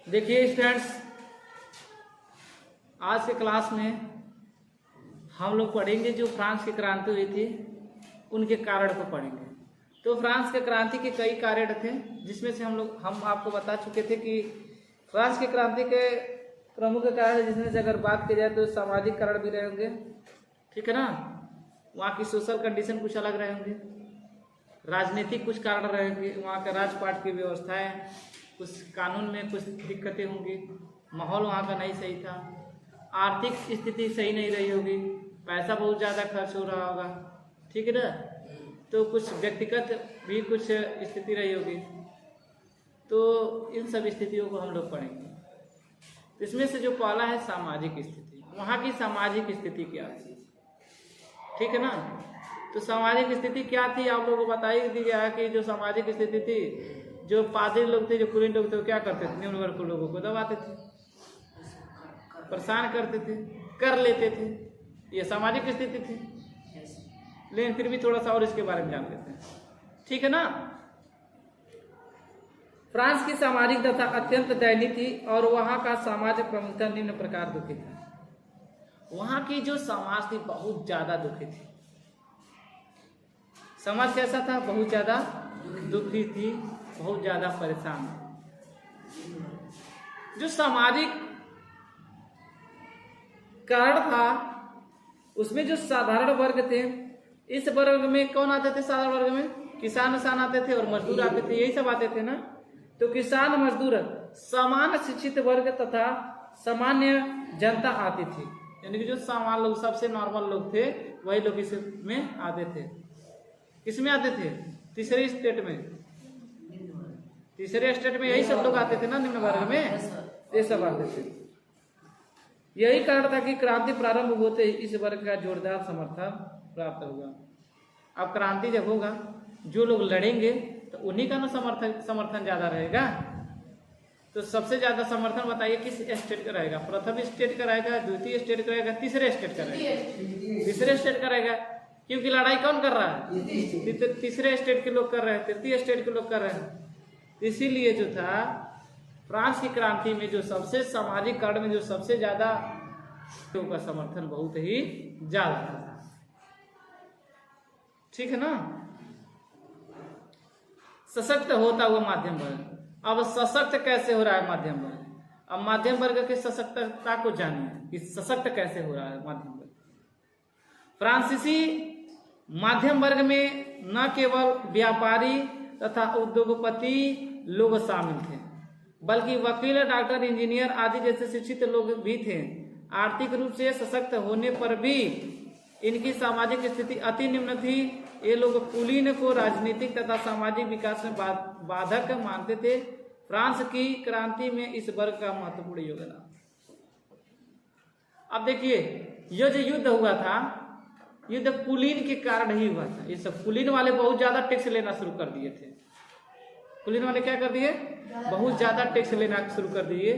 देखिए स्टूडेंट्स, आज के क्लास में हम लोग पढ़ेंगे जो फ्रांस की क्रांति हुई थी उनके कारण को पढ़ेंगे। तो फ्रांस के क्रांति के कई कारण थे, जिसमें से हम आपको बता चुके थे कि फ्रांस की क्रांति के प्रमुख कारण, जिसमें से अगर बात की जाए तो सामाजिक कारण भी रहे होंगे, ठीक है ना। वहाँ की सोशल कंडीशन कुछ अलग रहे होंगे, राजनीतिक कुछ कारण रहेंगे, वहाँ का राजपाट की व्यवस्थाएं, कुछ कानून में कुछ दिक्कतें होंगी, माहौल वहाँ का नहीं सही था, आर्थिक स्थिति सही नहीं रही होगी, पैसा बहुत ज़्यादा खर्च हो रहा होगा, ठीक है ना। तो कुछ व्यक्तिगत भी कुछ स्थिति रही होगी। तो इन सब स्थितियों को हम लोग पढ़ेंगे। इसमें से जो पहला है सामाजिक स्थिति, वहाँ की सामाजिक स्थिति क्या थी, ठीक है ना। तो सामाजिक स्थिति क्या थी आप लोगों को बताई दी गया है कि जो सामाजिक स्थिति थी, जो पादरी लोग थे, जो कुलीन लोग थे, वो क्या करते थे, निम्न वर्ग के लोगों को दबाते थे, परेशान करते थे, कर लेते थे। ये सामाजिक स्थिति थी। लेकिन फिर भी थोड़ा सा और इसके बारे में जान लेते हैं, ठीक है ना। फ्रांस की सामाजिक दशा अत्यंत दयनीय थी और वहां का समाज प्रमुखता निम्न प्रकार दुखी था। वहां की जो समाज थी बहुत ज्यादा दुखी थी। समाज कैसा था? बहुत ज्यादा दुखी थी, बहुत ज्यादा परेशान। जो सामाजिक कारण था उसमें जो साधारण वर्ग थे, इस वर्ग में कौन आते थे? साधारण वर्ग में किसान आते थे और मजदूर आते थे, यही सब आते थे ना। तो किसान, मजदूर, सामान्य शिक्षित वर्ग तथा सामान्य जनता आती थी। यानी कि जो सामान्य लोग, सबसे नॉर्मल लोग थे, वही लोग इसमें आते थे। किसमें आते थे? तीसरे स्टेट में। तीसरे स्टेट में यही सब लोग आते थे ना, निम्न वर्ग में, ये सब आते थे। यही कारण था कि क्रांति प्रारंभ होते ही इस वर्ग का जोरदार समर्थन प्राप्त होगा। अब क्रांति जब होगा, जो लोग लड़ेंगे तो उन्हीं का ना समर्थन ज्यादा रहेगा। तो सबसे ज्यादा समर्थन बताइए किस स्टेट का रहेगा? प्रथम स्टेट का रहेगा, द्वितीय स्टेट का रहेगा, तीसरे स्टेट का रहेगा? तीसरे स्टेट का रहेगा, क्योंकि लड़ाई कौन कर रहा है? तीसरे स्टेट के लोग कर रहे हैं, तृतीय स्टेट के लोग कर रहे हैं। इसीलिए जो था फ्रांस की क्रांति में जो सबसे सामाजिक कारण में जो सबसे ज्यादा का समर्थन बहुत ही ज्यादा था, ठीक है ना। सशक्त होता हुआ मध्यम वर्ग। अब सशक्त कैसे हो रहा है मध्यम वर्ग? अब मध्यम वर्ग के सशक्तता को जानिए कि सशक्त कैसे हो रहा है मध्यम वर्ग। फ्रांसीसी मध्यम वर्ग में न केवल व्यापारी तथा उद्योगपति लोग शामिल थे, बल्कि वकील, डॉक्टर, इंजीनियर आदि जैसे शिक्षित लोग भी थे। आर्थिक रूप से सशक्त होने पर भी इनकी सामाजिक स्थिति अति निम्न थी। ये लोग कुलीन को राजनीतिक तथा सामाजिक विकास में बाधक मानते थे। फ्रांस की क्रांति में इस वर्ग का महत्वपूर्ण योगदान। अब देखिए, ये जो युद्ध हुआ था, युद्ध कुलीन के कारण ही हुआ था। ये सब कुलीन वाले बहुत ज्यादा टैक्स लेना शुरू कर दिए थे। कुलीन वाले क्या कर दिए? बहुत ज्यादा टैक्स लेना शुरू कर दिए।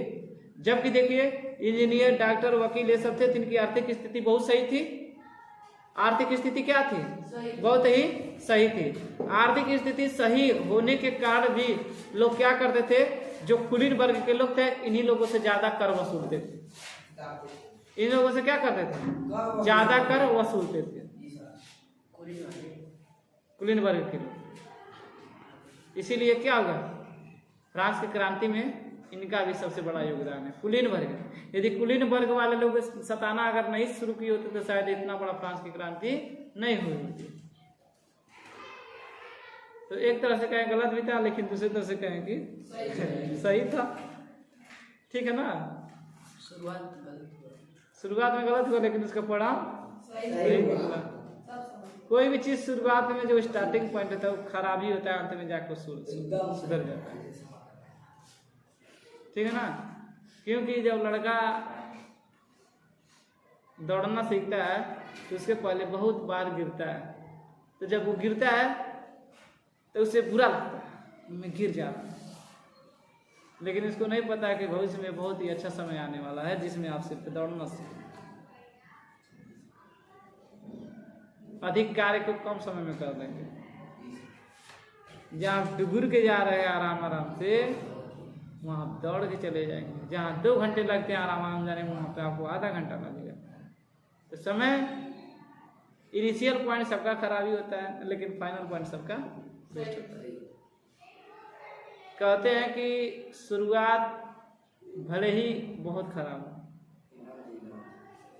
जबकि देखिए इंजीनियर, डॉक्टर, वकील ये सब थे, जिनकी आर्थिक स्थिति बहुत सही थी। आर्थिक स्थिति क्या थी? बहुत ही सही थी। आर्थिक स्थिति सही होने के कारण भी लोग क्या करते थे? जो कुलीन वर्ग के लोग थे, इन्हीं लोगों से ज्यादा कर वसूलते थे। इन लोगों से क्या करते थे? ज्यादा कर वसूलते थे कुलीन वर्ग के लोग। इसीलिए क्या होगा? फ्रांस की क्रांति में इनका भी सबसे बड़ा योगदान है, कुलीन वर्ग। यदि कुलीन वर्ग वाले लोग सताना अगर नहीं शुरू किए होते तो शायद इतना बड़ा फ्रांस की क्रांति नहीं हुई होती। तो एक तरह से कहें गलत भी था, लेकिन दूसरी तरह से कहें कि सही था, ठीक है ना। शुरुआत में गलत हुआ, लेकिन उसका परिणाम सही निकला। कोई भी चीज शुरुआत में जो स्टार्टिंग पॉइंट होता है वो खराब ही होता है, अंत में जाकर सुधर जाता है, ठीक है ना। क्योंकि जब लड़का दौड़ना सीखता है तो उसके पहले बहुत बार गिरता है। तो जब वो गिरता है तो उसे बुरा लगता है, मैं गिर जा रहा हूं। लेकिन इसको नहीं पता है कि भविष्य में बहुत ही अच्छा समय आने वाला है जिसमें आप सिर्फ दौड़ना सीखें। अधिक कार्य को कम समय में कर लेंगे। जहाँ डुबुर के जा रहे हैं आराम आराम से, वहाँ आप दौड़ के चले जाएंगे। जहाँ 2 घंटे लगते हैं आराम जाने में, वहाँ पे आपको आधा घंटा लगेगा। तो समय इनिशियल पॉइंट सबका खराबी होता है, लेकिन फाइनल पॉइंट सबका बेस्ट होता है। कहते हैं कि शुरुआत भले ही बहुत खराब हो,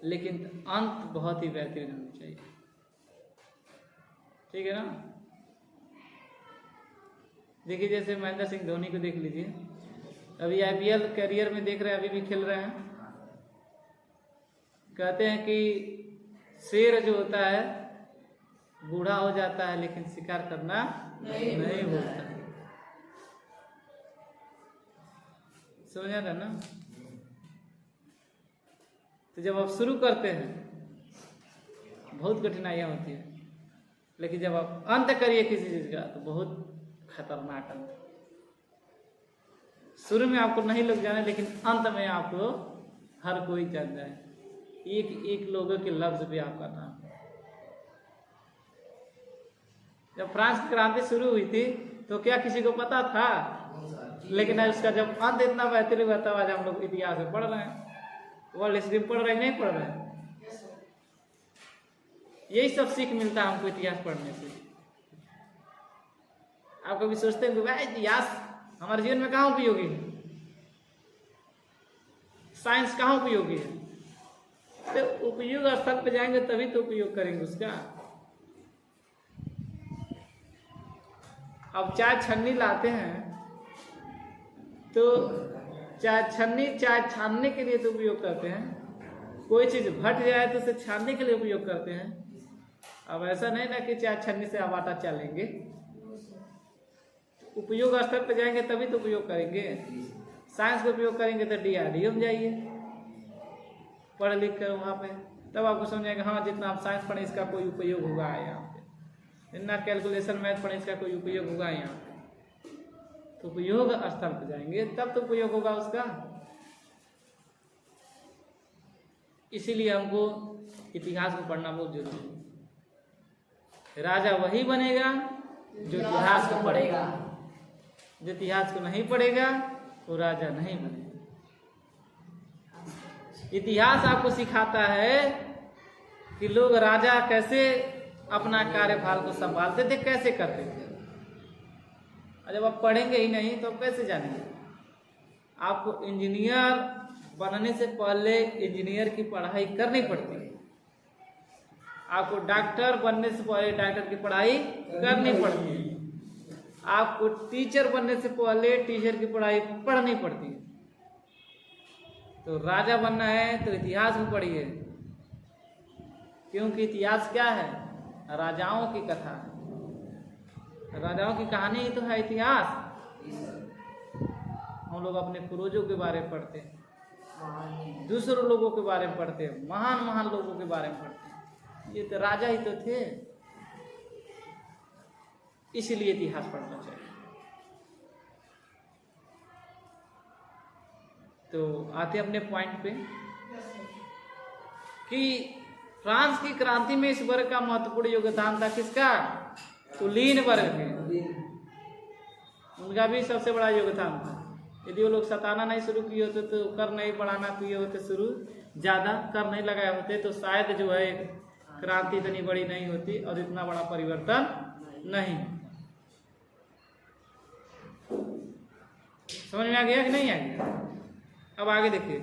लेकिन अंत बहुत ही बेहतरीन होना चाहिए। ठीक है ना। देखिए जैसे महेंद्र सिंह धोनी को देख लीजिए, अभी IPL करियर में देख रहे हैं, अभी भी खेल रहे हैं। कहते हैं कि शेर जो होता है बूढ़ा हो जाता है, लेकिन शिकार करना नहीं भूलता। समझा था ना। तो जब आप शुरू करते हैं बहुत कठिनाइयां होती है, लेकिन जब आप अंत करिए किसी चीज का तो बहुत खतरनाक अंत। शुरू में आपको नहीं लग जाने, लेकिन अंत में आपको हर कोई जान जाए। एक एक लोगों के लफ्ज भी आपका नाम। जब फ्रांस की क्रांति शुरू हुई थी तो क्या किसी को पता था? लेकिन उसका जब अंत इतना बेहतरीन हुआ, तब आज हम लोग इतिहास में पढ़ रहे हैं, वर्ल्ड हिस्ट्री में पढ़ रहे हैं, नहीं पढ़ रहे हैं। यही सब सीख मिलता है हमको इतिहास पढ़ने से। आप कभी सोचते हैं भाई इतिहास हमारे जीवन में कहाँ उपयोगी है, साइंस कहाँ उपयोगी है? तो उपयोग स्थल पे जाएंगे तभी तो उपयोग करेंगे उसका। अब चाय छन्नी लाते हैं तो चाय छानने के लिए तो उपयोग करते हैं। कोई चीज फट जाए तो उसे छानने के लिए उपयोग करते हैं। अब ऐसा नहीं ना कि चाय छन्नी से आप आटा चालेंगे। उपयोग स्तर पे जाएंगे तभी तो उपयोग करेंगे। साइंस का उपयोग करेंगे तो DRDO में जाइए, पढ़ लिख कर वहाँ पे, तब आपको समझाएगा हाँ जितना आप साइंस पढ़े इसका कोई उपयोग होगा यहाँ पे, जितना कैलकुलेशन मैथ पढ़े इसका कोई उपयोग होगा यहाँ पे। तो उपयोग स्थल पे जाएंगे तब तो उपयोग होगा उसका। इसीलिए हमको इतिहास को पढ़ना बहुत जरूरी है। राजा वही बनेगा जो इतिहास को पढ़ेगा। जो इतिहास को नहीं पढ़ेगा वो राजा नहीं बनेगा। इतिहास आपको सिखाता है कि लोग राजा कैसे अपना कार्यभार को संभालते थे, कैसे करते थे। और जब आप पढ़ेंगे ही नहीं तो कैसे जानेंगे? आपको इंजीनियर बनने से पहले इंजीनियर की पढ़ाई करनी पड़ती है। आपको डॉक्टर बनने से पहले डॉक्टर की पढ़ाई करनी पड़ती है। आपको टीचर बनने से पहले टीचर की पढ़ाई पढ़नी पड़ती है। तो राजा बनना है तो इतिहास में पढ़िए, क्योंकि इतिहास क्या है? राजाओं की कथा है। राजाओं की कहानी ही तो है इतिहास। हम लोग अपने पूर्वजों के बारे में पढ़ते हैं, दूसरों लोगों के बारे में पढ़ते हैं, महान महान लोगों के बारे में पढ़ते हैं। ये तो राजा ही तो थे। इसलिए इतिहास पढ़ना चाहिए। तो आते अपने पॉइंट पे कि फ्रांस की क्रांति में इस वर्ग का महत्वपूर्ण योगदान था। किसका? कुलीन वर्ग के। उनका भी सबसे बड़ा योगदान था। यदि वो लोग सताना नहीं शुरू किए होते, तो कर नहीं बढ़ाना किए होते, शुरू ज्यादा कर नहीं लगाए होते, तो शायद जो है क्रांति इतनी बड़ी नहीं होती और इतना बड़ा परिवर्तन नहीं। समझ में आ गया कि नहीं आ गया? अब आगे देखिए,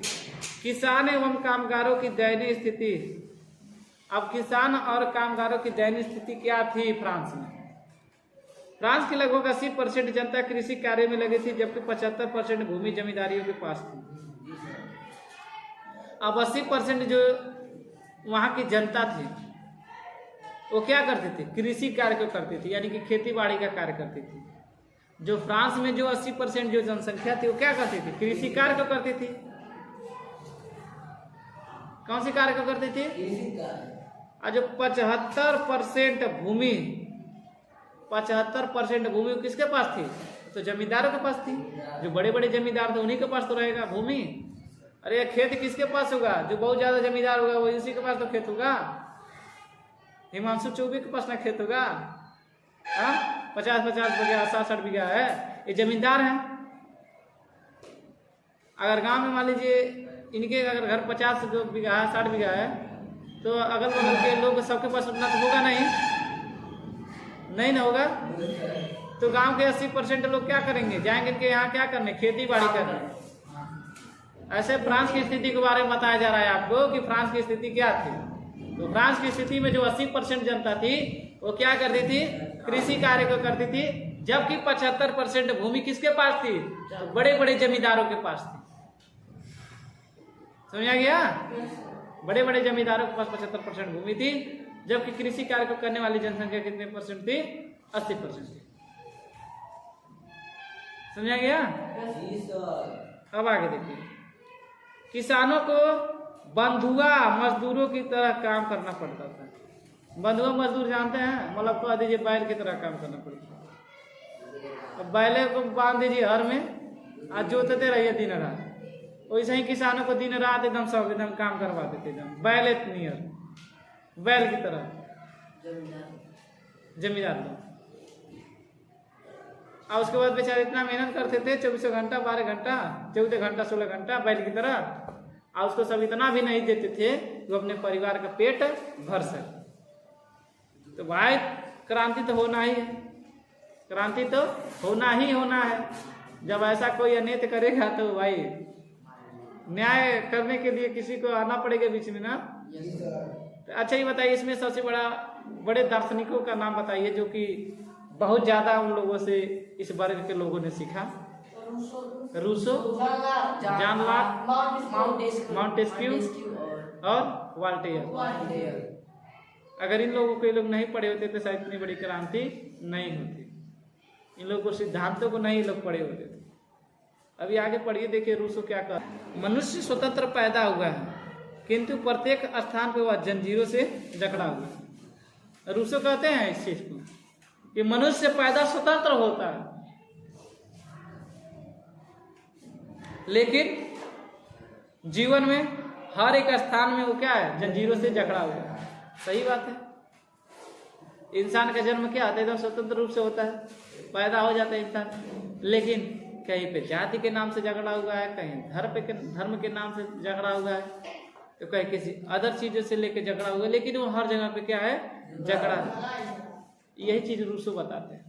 किसान एवं कामगारों की दयनीय स्थिति। अब किसान और कामगारों की दयनीय स्थिति क्या थी फ्रांस में? फ्रांस की लगभग 80% जनता कृषि कार्य में लगी थी, जबकि 75% भूमि जमींदारियों के पास थी। अब 80% जो वहां की जनता थी वो क्या करते थे? कृषि कार्य को करती थी, यानी कि खेती बाड़ी का कार्य करती थी। जो फ्रांस में जो 80% जो जनसंख्या थी वो क्या करती थी? कृषि कार्य को करती थी। कौन सी कार्य को करती थी? और जो 75% भूमि 75% भूमि किसके पास थी? तो जमींदारों के पास थी। जो बड़े बड़े जमींदार थे उन्हीं के पास तो रहेगा भूमि। अरे खेत किसके पास होगा? जो बहुत ज्यादा जमींदार होगा वो उसी के पास तो खेत होगा। हिमांशु चौबे के पास ना खेत होगा। 50-50 बीघा 60-60 बीघा है, ये जमींदार हैं। अगर गांव में मान लीजिए इनके अगर घर 50 बीघा है, 60 बीघा है, तो अगल बगल के लोग सबके पास उतना तो होगा नहीं ना होगा। तो गांव के 80% लोग क्या करेंगे, जाएंगे इनके यहाँ क्या करने, खेती बाड़ी करने। ऐसे फ्रांस की स्थिति के बारे में बताया जा रहा है आपको कि फ्रांस की स्थिति क्या थी। तो फ्रांस की स्थिति में जो 80% जनता थी वो क्या करती थी, कृषि कार्य को करती थी, जबकि 75% भूमि किसके पास थी, तो बड़े बड़े जमींदारों के पास थी। समझा गया, बड़े बड़े जमींदारों के पास 75% भूमि थी, जबकि कृषि कार्य को करने वाली जनसंख्या कितने परसेंट थी, 80% थी। समझा गया। अब आगे देखिए, किसानों को बंधुआ मजदूरों की तरह काम करना पड़ता था। बंधुआ मजदूर जानते हैं, मतलब कह दीजिए बैल की तरह काम करना पड़ता था। अब बैले को बांध दीजिए हर में, आज जोतते रहिए दिन रात। वैसे ही किसानों को दिन रात एकदम सब एकदम काम करवा देते, एकदम बैल नियर, बैल की तरह जमींदार लोग। और उसके बाद बेचारे इतना मेहनत करते थे, 24 घंटा 12 घंटा 14 घंटा 16 घंटा बैल की तरह, और उसको सब इतना भी नहीं देते थे वो अपने परिवार का पेट भर सके। तो भाई क्रांति तो होना ही है, क्रांति तो होना ही होना है। जब ऐसा कोई अनित करेगा तो भाई न्याय करने के लिए किसी को आना पड़ेगा बीच में ना। तो अच्छा ही बताइए, इसमें सबसे बड़े दार्शनिकों का नाम बताइए जो कि बहुत ज्यादा उन लोगों से, इस वर्ग के लोगों ने सीखा। रूसो, जॉन लॉक, माउंटेस्क्यू और वॉल्टेयर। अगर इन लोगों को ये लोग नहीं पढ़े होते तो शायद इतनी बड़ी क्रांति नहीं होती। इन लोगों को, सिद्धांतों को नहीं लोग पढ़े होते थे। अभी आगे पढ़िए, देखिए रूसो क्या कहा। मनुष्य स्वतंत्र पैदा हुआ है, किंतु प्रत्येक स्थान पर वह जंजीरों से जकड़ा हुआ है। रूसो कहते हैं इस चीज को कि मनुष्य पैदा स्वतंत्र होता है, लेकिन जीवन में हर एक स्थान में वो क्या है, जंजीरों से जकड़ा हुआ है। सही बात है। इंसान का जन्म क्या होता है, एकदम स्वतंत्र रूप से होता है, पैदा हो जाता है इंसान, लेकिन कहीं पे जाति के नाम से झगड़ा हुआ है, कहीं धर्म के नाम से झगड़ा हुआ है, तो कहीं किसी अदर चीजों से लेके झगड़ा हुआ है, लेकिन वो हर जगह पे क्या है, झगड़ा है। यही चीज रूसो बताते हैं,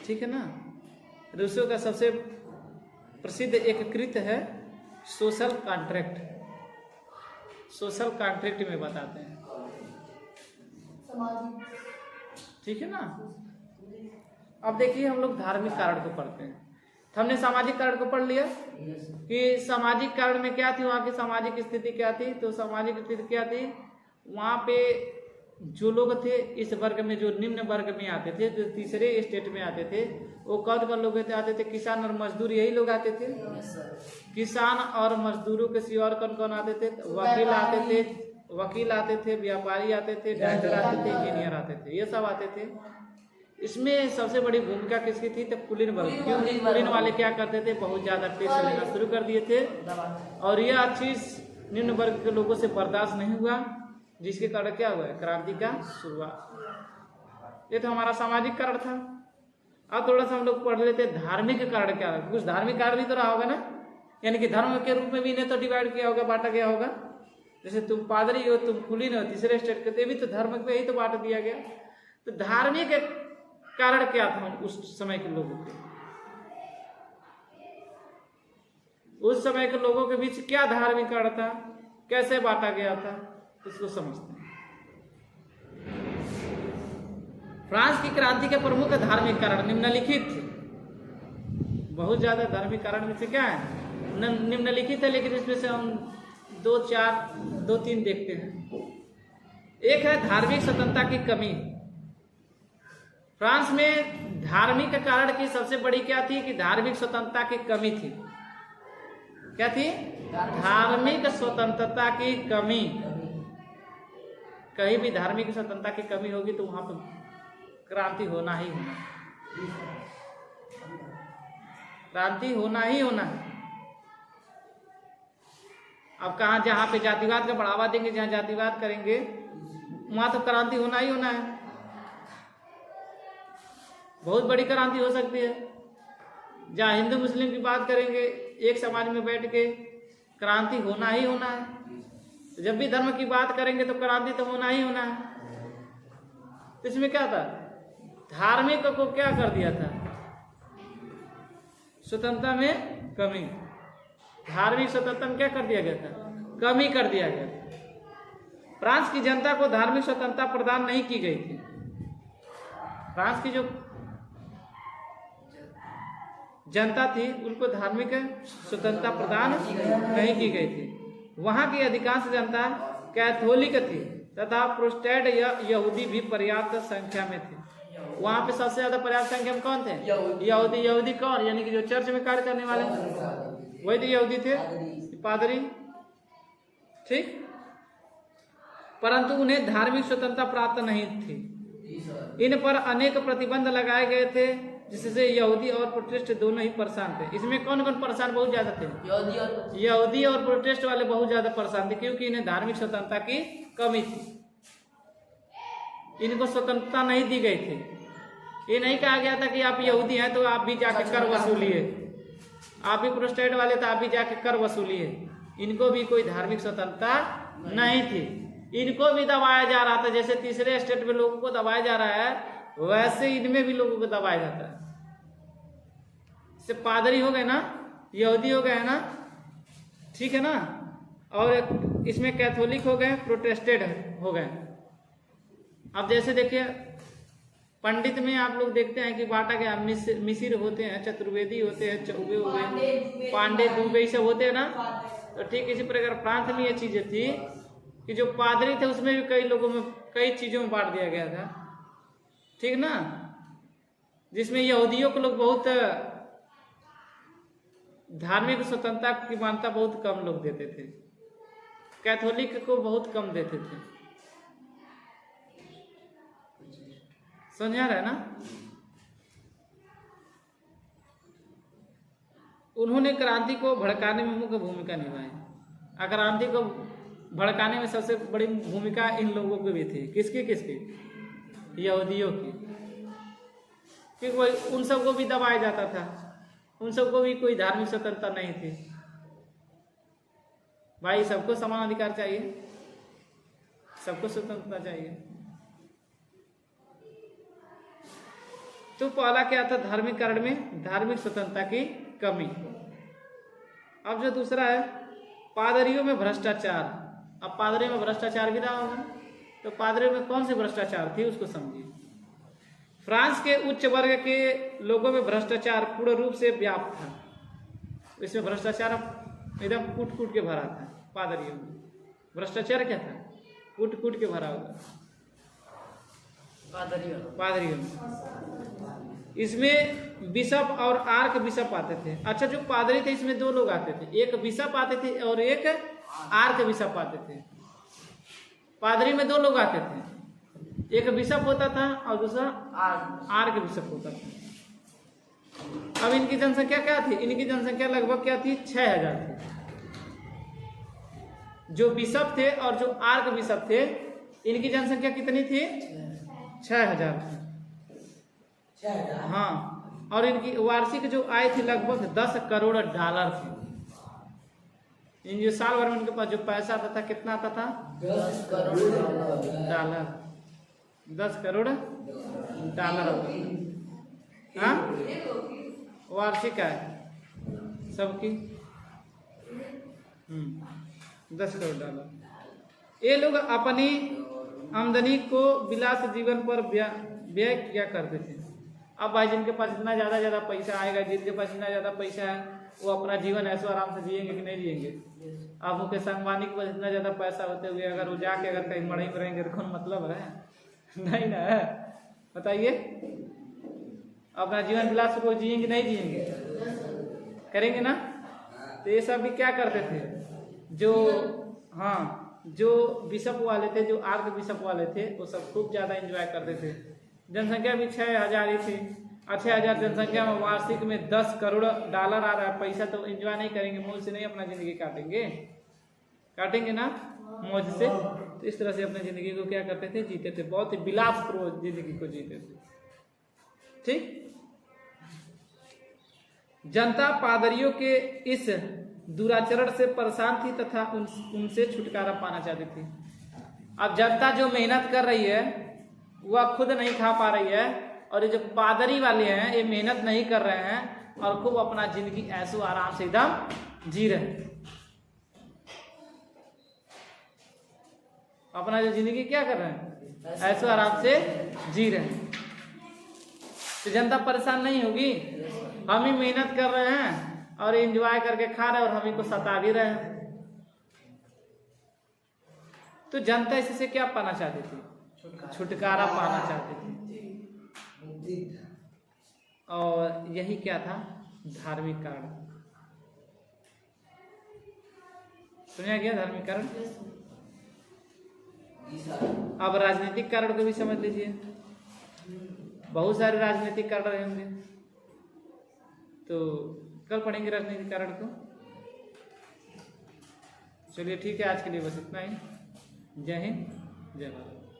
ठीक है ना। रूसो का सबसे प्रसिद्ध एक कृत है सोशल कॉन्ट्रैक्ट। सोशल कॉन्ट्रैक्ट में बताते हैं, ठीक है ना। अब देखिए, हम लोग धार्मिक कारण को पढ़ते हैं। हमने सामाजिक कारण को पढ़ लिया कि सामाजिक कारण में क्या थी, वहाँ की सामाजिक स्थिति क्या थी। तो सामाजिक स्थिति क्या थी, वहाँ पे जो लोग थे इस वर्ग में, जो निम्न वर्ग में आते थे, जो तीसरे स्टेट में आते थे, वो कौन कौन लोग आते थे, किसान और मजदूर, यही लोग आते थे। किसान और मजदूरों के सिवा और कौन कौन आते थे, वकील आते थे, व्यापारी आते थे, डॉक्टर आते थे, इंजीनियर आते थे, ये सब आते थे। इसमें सबसे बड़ी भूमिका किसकी थी, तो कुलीन वर्ग। क्यों, कुलीन वाले क्या करते थे, बहुत ज्यादा टैक्स लेना शुरू कर दिए थे, और यह चीज निम्न वर्ग के लोगों से बर्दाश्त नहीं हुआ, जिसके कारण क्या हुआ, क्रांति का शुरुआत। ये तो हमारा सामाजिक कारण था। अब थोड़ा सा हम लोग पढ़ लेते धार्मिक कारण क्या है। कुछ धार्मिक कारण भी तो रहा होगा ना, यानी कि धर्म के रूप में भी इन्हें तो डिवाइड किया होगा, बांटा गया होगा। जैसे तुम पादरी हो, तुम कुलीन हो, तीसरे स्टेट के, भी तो धर्म पे ही तो बांट दिया गया। तो धार्मिक कारण क्या था उस समय के लोगों के, उस समय के लोगों के बीच क्या धार्मिक कारण था, कैसे बांटा गया था, इसको समझते हैं। फ्रांस की क्रांति के प्रमुख धार्मिक कारण निम्नलिखित थे। बहुत ज्यादा धार्मिक कारण में से क्या है, निम्नलिखित है, लेकिन इसमें से हम दो तीन देखते हैं। एक है धार्मिक स्वतंत्रता की कमी। फ्रांस में धार्मिक कारण की सबसे बड़ी क्या थी कि धार्मिक स्वतंत्रता की कमी थी। क्या थी, धार्मिक स्वतंत्रता की कमी। कहीं भी धार्मिक स्वतंत्रता की कमी होगी तो वहां पर क्रांति होना ही होना, क्रांति होना ही होना है। अब कहा, जहां पे जातिवाद का बढ़ावा देंगे, जहां जातिवाद करेंगे, वहां तो क्रांति होना ही होना है। बहुत बड़ी क्रांति हो सकती है। जहां हिंदू मुस्लिम की बात करेंगे एक समाज में बैठ के क्रांति होना ही होना है। तो जब भी धर्म की बात करेंगे तो क्रांति तो होना ही होना है। तो इसमें क्या था, धार्मिक को क्या कर दिया था, स्वतंत्रता में कमी, धार्मिक स्वतंत्रता में क्या कर दिया गया था, कमी कर दिया गया था। फ्रांस की जनता को धार्मिक स्वतंत्रता प्रदान नहीं की गई थी। फ्रांस की जो जनता थी उनको धार्मिक स्वतंत्रता प्रदान नहीं की गई थी। वहां की अधिकांश जनता कैथोलिक थी तथा प्रोटेस्टेंट यहूदी भी पर्याप्त संख्या में थे। वहां पे सबसे ज्यादा पर्याप्त संख्या में कौन थे, यहूदी। यहूदी कौन, यानी कि जो चर्च में कार्य करने वाले वही तो यहूदी थे, पादरी, ठीक। परंतु उन्हें धार्मिक स्वतंत्रता प्राप्त नहीं थी। इन पर अनेक प्रतिबंध लगाए गए थे जिससे यहूदी और प्रोटेस्टेंट दोनों ही परेशान थे। इसमें कौन कौन परेशान बहुत ज्यादा थे, यहूदी और प्रोटेस्टेंट वाले बहुत ज्यादा परेशान थे, क्योंकि इन्हें धार्मिक स्वतंत्रता की कमी थी। इनको स्वतंत्रता नहीं दी गई थी। ये नहीं कहा गया था कि आप यहूदी हैं तो आप भी जाके कर वसूलिए, आप भी प्रोटेस्टेंट वाले तो आप भी जाके कर वसूलिए। इनको भी कोई धार्मिक स्वतंत्रता नहीं थी, इनको भी दबाया जा रहा था। जैसे तीसरे स्टेट में लोगों को दबाया जा रहा है वैसे इनमें भी लोगों को दबाया जाता है। इससे पादरी हो गए ना, यहूदी हो गए ना, ठीक है ना, और इसमें कैथोलिक हो गए, प्रोटेस्टेंट हो गए। अब जैसे देखिए पंडित में आप लोग देखते हैं कि बांटा गया, मिसिर होते हैं, चतुर्वेदी होते हैं, चौबे हो गए, पांडे दुबे सब होते हैं ना। तो ठीक इसी प्रकार प्रांत में ये चीजें थी कि जो पादरी थे उसमें भी कई लोगों में कई चीजों में बांट दिया गया था, ठीक ना। जिसमें यहूदियों को लोग बहुत धार्मिक स्वतंत्रता की मान्यता बहुत कम लोग देते थे, कैथोलिक को बहुत कम देते थे। समझ आ रहा है ना। उन्होंने क्रांति को भड़काने में मुख्य भूमिका निभाई। क्रांति को भड़काने में सबसे बड़ी भूमिका इन लोगों की भी थी। किसकी किसकी, यहूदियों की, क्योंकि उन सबको भी दबाया जाता था, उन सबको भी कोई धार्मिक स्वतंत्रता नहीं थी। भाई सबको समान अधिकार चाहिए, सबको स्वतंत्रता चाहिए। तो पहला क्या था, धार्मिक कारण में धार्मिक स्वतंत्रता की कमी। अब जो दूसरा है पादरियों में भ्रष्टाचार। अब पादरी में भ्रष्टाचार भी रहा होगा, तो पादरी में कौन से भ्रष्टाचार थी उसको समझिए। फ्रांस के उच्च वर्ग के लोगों में भ्रष्टाचार पूर्ण रूप से व्याप्त था। इसमें भ्रष्टाचार एकदम कूट कूट के भरा था। पादरियों में भ्रष्टाचार क्या था, कूट कूट के भरा होगा पादरियों में। इसमें बिशप और आर्क बिशप आते थे। अच्छा, जो पादरी थे इसमें दो लोग आते थे, एक बिशप आते थे और एक आर्क बिशप आते थे। पादरी में दो लोग आते थे, एक बिशप होता था और दूसरा आर्क बिशप होता था। अब इनकी जनसंख्या क्या थी, इनकी जनसंख्या लगभग क्या थी, 6000 थी। जो बिशप थे और जो आर्क बिशप थे इनकी जनसंख्या कितनी थी, 6000 थी। हाँ, और इनकी वार्षिक जो आय थी लगभग 10 करोड़ डॉलर थी। इन जो साल भर में उनके पास जो पैसा आता था कितना आता था, 10 करोड़ डॉलर। 10 करोड़ डॉलर आता था। हाँ, वार्षिक आय सबकी 10 करोड़ डॉलर। ये लोग अपनी आमदनी को विलास जीवन पर व्यय किया करते थे। अब भाई जिनके पास इतना ज्यादा पैसा आएगा, जिनके पास इतना ज्यादा पैसा है वो अपना जीवन ऐसे आराम से जिएंगे कि नहीं जिएंगे। अब मुकेश अंबानी के पास इतना ज्यादा पैसा होते हुए अगर वो जाके अगर कहीं मड़ई में रहेंगे तो कौन मतलब है, नहीं ना है, बताइए। अपना जीवन विलास को जिएंगे नहीं जिएंगे, करेंगे ना। तो ये सब भी क्या करते थे, जो हाँ जो बिशप वाले थे, जो आर्क बिशप वाले थे, वो सब खूब ज्यादा एंजॉय करते थे। जनसंख्या भी 6000 ही थी। 6000 जनसंख्या में वार्षिक में 10 करोड़ डॉलर आ रहा है। पैसा तो एंजॉय नहीं करेंगे, मौज से नहीं अपना जिंदगी काटेंगे ना मौज से। तो इस तरह से अपनी जिंदगी को क्या करते थे, जीते थे, बहुत ही विलासपूर्वक जिंदगी को जीते थे। ठीक, जनता पादरियों के इस दुराचरण से परेशान थी तथा उनसे छुटकारा पाना चाहती थी। अब जनता जो मेहनत कर रही है वह खुद नहीं खा पा रही है, और ये जो पादरी वाले हैं ये मेहनत नहीं कर रहे हैं और खूब अपना जिंदगी ऐसो आराम से एकदम जी रहे हैं। अपना जो जिंदगी क्या कर रहे हैं, ऐसो आराम से जी रहे हैं। तो जनता परेशान नहीं होगी? हम ही मेहनत कर रहे हैं और एंजॉय करके खा रहे हैं और हम ही को सता भी रहे हैं। तो जनता इससे क्या पाना चाहती थी? छुटकारा पाना चाहती थी। और यही क्या था? धार्मिक कारण। सुना गया धार्मिक कारण। अब राजनीतिक कारण को भी समझ लीजिए। बहुत सारे राजनीतिक कारण रहेंगे, तो कल पढ़ेंगे राजनीतिक कारण को। चलिए ठीक है, आज के लिए बस इतना ही। जय हिंद, जय भारत।